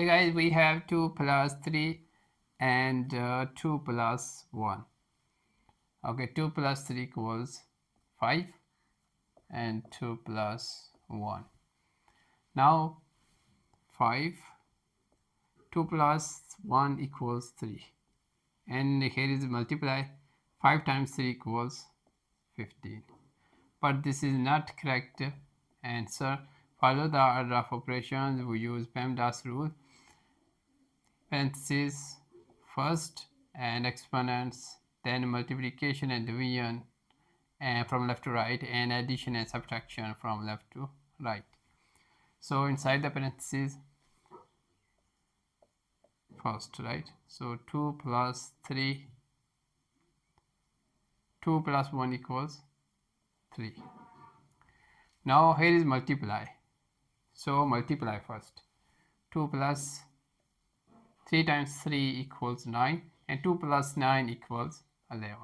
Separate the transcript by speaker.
Speaker 1: Hey guys, we have 2 plus 3 and 2 plus 1. Okay, 2 plus 3 equals 5 and 2 plus 1. Now 5, 2 plus 1 equals 3. And here is multiply. 5 times 3 equals 15. But this is not correct answer. Follow the order of operations. We use PEMDAS rule. Parentheses first and exponents, then multiplication and division and from left to right, and addition and subtraction from left to right. So inside the parentheses first, right? So 2 plus 3, 2 plus 1 equals 3. Now here is multiply. So multiply first. 2 plus 3 times 3 equals 9 and 2 plus 9 equals 11.